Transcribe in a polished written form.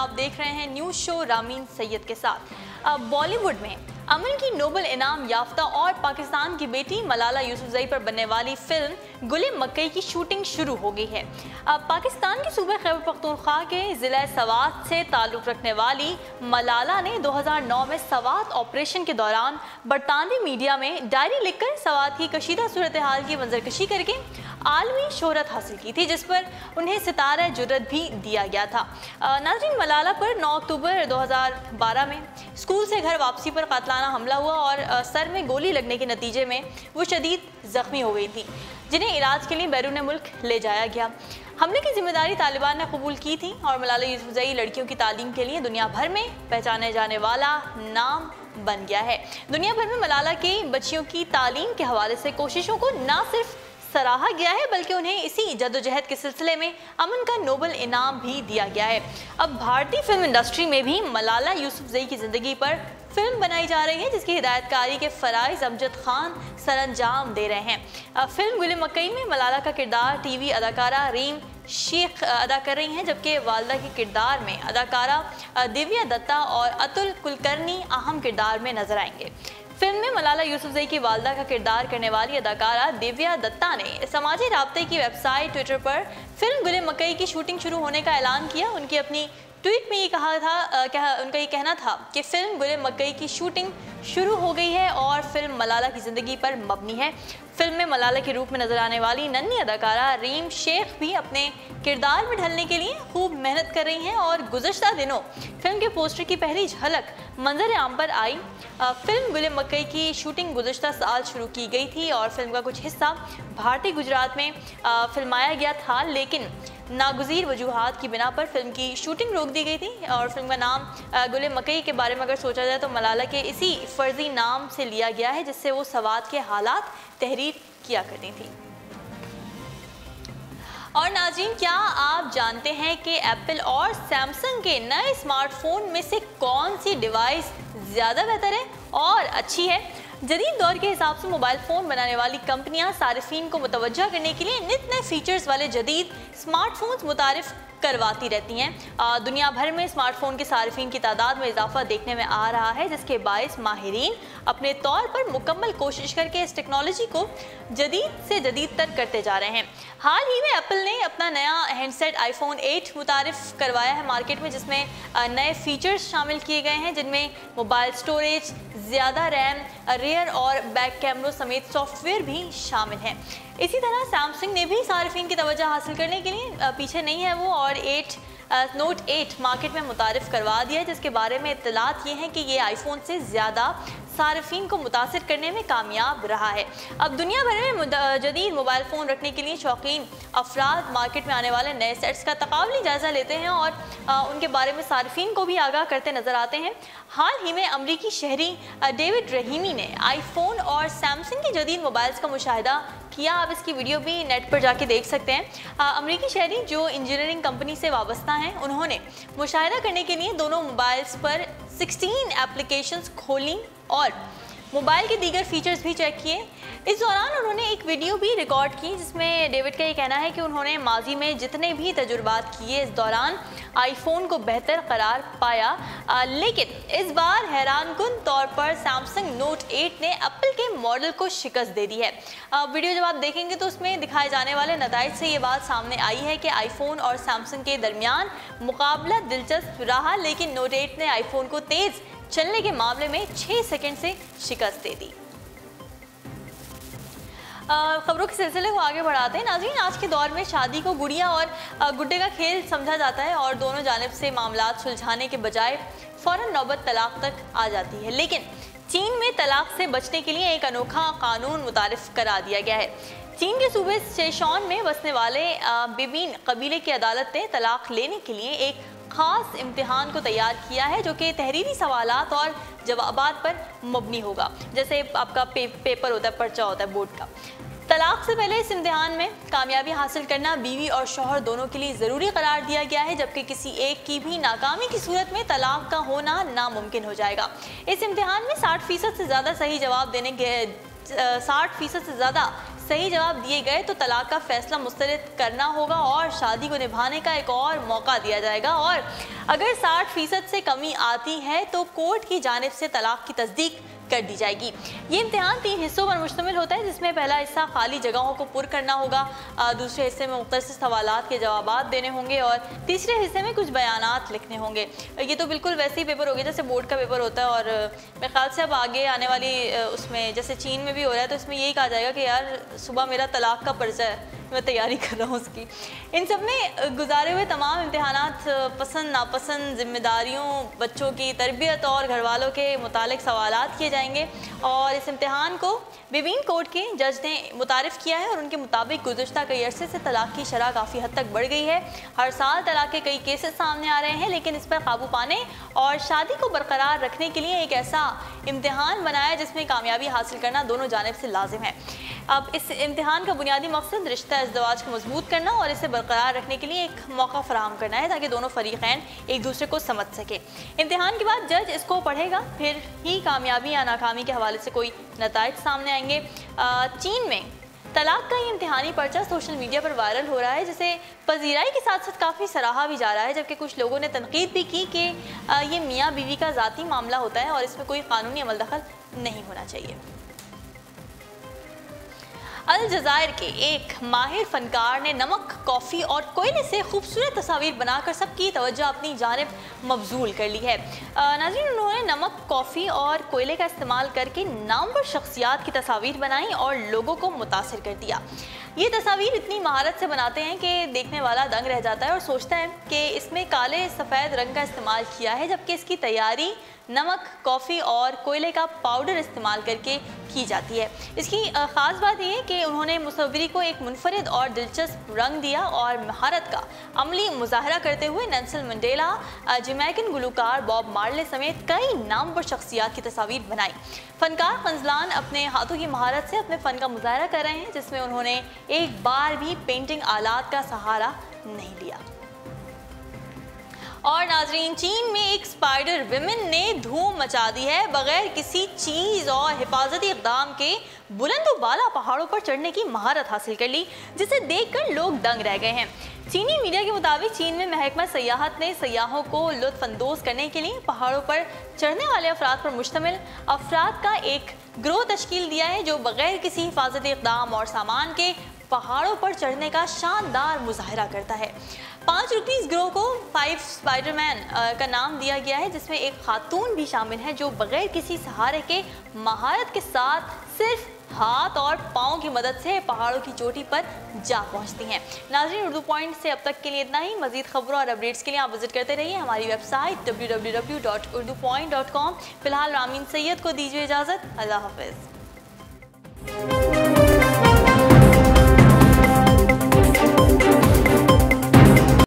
आप देख रहे हैं न्यूज़ शो रामीन सैयद के साथ। बॉलीवुड में अमन की नोबल इनाम याफ्ता और पाकिस्तान की बेटी मलाला यूसुफजई पर बनने वाली फिल्म गुले मकई की शूटिंग शुरू हो गई है। पाकिस्तान के सूबे खैबर पख्तूनख्वा के ज़िला सवात से ताल्लुक़ रखने वाली मलाला ने 2009 में सवात ऑपरेशन के दौरान बरतानवी मीडिया में डायरी लिखकर सवात की कशीदा सूरत हाल की मंजरकशी करके आलमी शोहरत हासिल की थी, जिस पर उन्हें सितारा जुर्रत भी दिया गया था। नाज़रीन, मलाला पर 9 अक्टूबर 2012 में स्कूल से घर वापसी पर कातलाना हमला हुआ और सर में गोली लगने के नतीजे में वो शदीद ज़ख्मी हो गई थी, जिन्हें इलाज के लिए बैरून मुल्क ले जाया गया। हमले की जिम्मेदारी तालिबान ने कबूल की थी और मलाला यूसुफजई लड़कियों की तालीम के लिए दुनिया भर में पहचाने जाने वाला नाम बन गया है। दुनिया भर में मलाला की बच्चियों की तालीम के हवाले से कोशिशों को न सिर्फ सराहा गया है, बल्कि उन्हें इसी जद्दोजहद के सिलसिले में अमन का नोबल इनाम भी दिया गया है। अब भारतीय फिल्म इंडस्ट्री में भी मलाला यूसुफजई की ज़िंदगी पर फिल्म बनाई जा रही है, जिसकी हिदायतकारी के फ़राइज़ अमजद खान सरअंजाम दे रहे हैं। फिल्म गुले मकई में मलाला का किरदार टीवी अदाकारा रीम शेख अदा कर रही हैं, जबकि वालदा के किरदार में अदाकारा दिव्या दत्ता और अतुल कुलकर्णी अहम किरदार में नजर आएंगे। फिल्म में मलाला यूसुफजई की वालदा का किरदार करने वाली अदाकारा दिव्या दत्ता ने समाजी राब्ते की वेबसाइट ट्विटर पर फिल्म गुले मकई की शूटिंग शुरू होने का ऐलान किया। उनकी अपनी ट्वीट में ये कहा था उनका ये कहना था कि फ़िल्म गुले मकई की शूटिंग शुरू हो गई है और फिल्म मलाला की ज़िंदगी पर मबनी है। फिल्म में मलाला के रूप में नजर आने वाली नन्ही अदाकारा रीम शेख भी अपने किरदार में ढलने के लिए खूब मेहनत कर रही हैं और गुज़श्ता दिनों फिल्म के पोस्टर की पहली झलक मंजर आम पर आई। फिल्म गुले मकई की शूटिंग गुज़श्ता साल शुरू की गई थी और फिल्म का कुछ हिस्सा भारतीय गुजरात में फिल्माया गया था, लेकिन नागुज़ीर वजूहात की बिना पर फिल्म की शूटिंग रोक दी गई थी। और फिल्म का नाम गुले मकई के बारे में अगर सोचा जाए तो मलाला के इसी फर्जी नाम से लिया गया है, जिससे वो सवात के हालात तहरीर किया करती थी। और नाज़रीन, क्या आप जानते हैं कि एप्पल और सैमसंग के नए स्मार्टफोन में से कौन सी डिवाइस ज़्यादा बेहतर है और अच्छी है? जदीद दौर के हिसाब से मोबाइल फ़ोन बनाने वाली कंपनियां सारिफीन को मुतवज्जा करने के लिए नित नए फीचर्स वाले जदीद स्मार्टफोन्स मुतारिफ करवाती रहती हैं। दुनिया भर में स्मार्टफोन के सारिफीन की तादाद में इजाफा देखने में आ रहा है, जिसके बायस माहिरीन अपने तौर पर मुकम्मल कोशिश करके इस टेक्नोलॉजी को जदीद से जदीद तर करते जा रहे हैं। हाल ही में एप्पल ने अपना नया हैंडसेट आईफोन 8 मुतारिफ करवाया है मार्केट में, जिसमें नए फीचर्स शामिल किए गए हैं, जिनमें मोबाइल स्टोरेज, ज़्यादा रैम, रियर और बैक कैमरों समेत सॉफ्टवेयर भी शामिल हैं। इसी तरह सैमसंग ने भी सारिफीन की तवज्जो हासिल करने के लिए पीछे नहीं है वो, और नोट 8 मार्केट में मुतारिफ करवा दिया है, जिसके बारे में इत्तलात ये हैं कि ये आईफोन से ज़्यादा सारिफीन को मुतासिर करने में कामयाब रहा है। अब दुनिया भर में जदीद मोबाइल फ़ोन रखने के लिए शौकीन अफराद मार्केट में आने वाले नए सेट्स का तकाबली जायज़ा लेते हैं और उनके बारे में सारिफीन को भी आगाह करते नज़र आते हैं। हाल ही में अमरीकी शहरी डेविड रहीमी ने आईफोन और सैमसंग की जदीद मोबाइल्स का मुशाहिदा किया। आप इसकी वीडियो भी नेट पर जाके देख सकते हैं। अमरीकी शहरी जो इंजीनियरिंग कंपनी से वाबस्ता हैं, उन्होंने मुशाहिदा करने के लिए दोनों मोबाइल्स पर 16 एप्लीकेशंस खोली और मोबाइल के दीगर फीचर्स भी चेक किए। इस दौरान उन्होंने एक वीडियो भी रिकॉर्ड की, जिसमें डेविड का ये कहना है कि उन्होंने माजी में जितने भी तजुर्बात किए, इस दौरान आईफोन को बेहतर करार पाया, लेकिन इस बार हैरानकुन तौर पर सैमसंग नोट 8 ने एप्पल के मॉडल को शिकस्त दे दी है। वीडियो जब आप देखेंगे तो उसमें दिखाए जाने वाले नताइज से ये बात सामने आई है कि आईफोन और सैमसंग के दरमियान मुकाबला दिलचस्प रहा, लेकिन नोट 8 ने आईफोन को तेज़ चलने के मामले में 6 सेकंड से शिकस्त दे दी। खबरों के सिलसिले को आगे बढ़ाते हैं। नाज़रीन, आज के दौर में शादी को गुड़िया और गुड्डे का खेल समझा जाता है और दोनों जानिब से मामलात सुलझाने के बजाय फ़ौरन नौबत तलाक तक आ जाती है। लेकिन चीन में तलाक से बचने के लिए एक अनोखा कानून मुतारिफ करा दिया गया है। चीन के सूबे शेशॉन में बसने वाले बिबिन कबीले की अदालत ने तलाक लेने के लिए एक ख़ास इम्तिहान को तैयार किया है, जो कि तहरीरी सवालात और जवाबात पर मबनी होगा। जैसे आपका पेपर होता है, पर्चा होता है बोर्ड का। तलाक से पहले इस इम्तिहान में कामयाबी हासिल करना बीवी और शौहर दोनों के लिए ज़रूरी करार दिया गया है, जबकि किसी एक की भी नाकामी की सूरत में तलाक का होना नामुमकिन हो जाएगा। इस इम्तिहान में 60% से ज़्यादा सही जवाब दिए गए तो तलाक का फैसला मुस्तरद करना होगा और शादी को निभाने का एक और मौका दिया जाएगा, और अगर 60% से कमी आती है तो कोर्ट की जानिब से तलाक की तस्दीक कर दी जाएगी। ये इम्तिहान 3 हिस्सों पर मुश्तमिल होता है, जिसमें पहला हिस्सा खाली जगहों को पुर करना होगा, दूसरे हिस्से में मुख्तलिफ सवालात के जवाबात देने होंगे और तीसरे हिस्से में कुछ बयानात लिखने होंगे। ये तो बिल्कुल वैसे ही पेपर हो गया जैसे बोर्ड का पेपर होता है, और मेरे ख्याल से अब आगे आने वाली उसमें जैसे चीन में भी हो रहा है तो इसमें यही कहा जाएगा कि यार सुबह मेरा तलाक का पर्चा है, मैं तैयारी कर रहा हूँ उसकी। इन सब में गुजारे हुए तमाम इम्तिहानात पसंद नापसंद, जिम्मेदारियों, बच्चों की तरबियत और घर वालों के मुतालिक सवालात किए जाएंगे, और इस इम्तिहान को विभिन्न कोर्ट के जज ने मुतारिफ किया है और उनके मुताबिक गुज़श्ता कई अरसे से तलाक की शरह काफ़ी हद तक बढ़ गई है। हर साल तलाक के कई केसेस सामने आ रहे हैं, लेकिन इस पर काबू पाने और शादी को बरकरार रखने के लिए एक ऐसा इम्तिहान बनाया जिसमें कामयाबी हासिल करना दोनों जानिब से लाजिम है। अब इस इम्तिहान का बुनियादी मकसद रिश्ता इज़्दिवाज को मजबूत करना और इसे बरकरार रखने के लिए एक मौका फराहम करना है ताकि दोनों फरीक़ैन एक दूसरे को समझ सके। इम्तिहान के बाद जज इसको पढ़ेगा, फिर ही कामयाबी या नाकामी के हवाले से कोई नताइज सामने आएंगे। चीन में तलाक का ये इम्तिहानी पर्चा सोशल मीडिया पर वायरल हो रहा है, जिसे पजीराई के साथ साथ काफ़ी सराहा भी जा रहा है, जबकि कुछ लोगों ने तनकीद भी की कि ये मियाँ बीवी का ज़ाती मामला होता है और इसमें कोई कानूनी अमल दखल नहीं होना चाहिए। अल जज़ायर के एक माहिर फनकार ने नमक, कॉफ़ी और कोयले से खूबसूरत तस्वीर बनाकर सबकी तवज्जो अपनी जानिब मबजूल कर ली है। नाज़रीन, उन्होंने नमक, कॉफ़ी और कोयले का इस्तेमाल करके नामवर शख्सियात की तस्वीर बनाई और लोगों को मुतासिर कर दिया। ये तस्वीर इतनी महारत से बनाते हैं कि देखने वाला दंग रह जाता है और सोचता है कि इसमें काले सफ़ेद रंग का इस्तेमाल किया है, जबकि इसकी तैयारी नमक, कॉफ़ी और कोयले का पाउडर इस्तेमाल करके की जाती है। इसकी ख़ास बात यह है कि उन्होंने मुसव्विरी को एक मुनफरिद और दिलचस्प रंग दिया और महारत का अमली मुजाहरा करते हुए नेल्सन मंडेला, जमैकन गुलकार बॉब मार्ले समेत कई नामवर शख्सियात की तस्वीर बनाई। फनकार खंजलान अपने हाथों की महारत से अपने फ़न का मुजाहरा कर रहे हैं, जिसमें उन्होंने एक बार भी पेंटिंग आलात का सहारा नहीं लिया। और नाजरीन, चीन में एक स्पाइडर विमेन ने धूम मचा दी है। बगैर किसी चीज़ और हिफाजती इक़दाम के बुलंद बाला पहाड़ों पर चढ़ने की महारत हासिल कर ली, जिसे देखकर लोग दंग रह गए हैं। चीनी मीडिया के मुताबिक चीन में महकमा सयाहत ने सयाहों को लुत्फ़अंदोज़ करने के लिए पहाड़ों पर चढ़ने वाले अफराद पर मुश्तमिल अफराद का एक ग्रोह तश्कील दिया है, जो बगैर किसी हिफाजती इक़दाम और सामान के पहाड़ों पर चढ़ने का शानदार मुजाहरा करता है। 5 रुकनी इस ग्रोह को 5 स्पाइडरमैन का नाम दिया गया है, जिसमें एक खातून भी शामिल है जो बगैर किसी सहारे के महारत के साथ सिर्फ हाथ और पाँव की मदद से पहाड़ों की चोटी पर जा पहुंचती हैं। नाज़रीन, उर्दू पॉइंट से अब तक के लिए इतना ही। मज़ीद खबरों और अपडेट्स के लिए आप विजिट करते रहिए हमारी वेबसाइट www.urdupoint.com। फ़िलहाल रामीन सैयद को दीजिए इजाज़त। अल्लाह हाफ़िज़।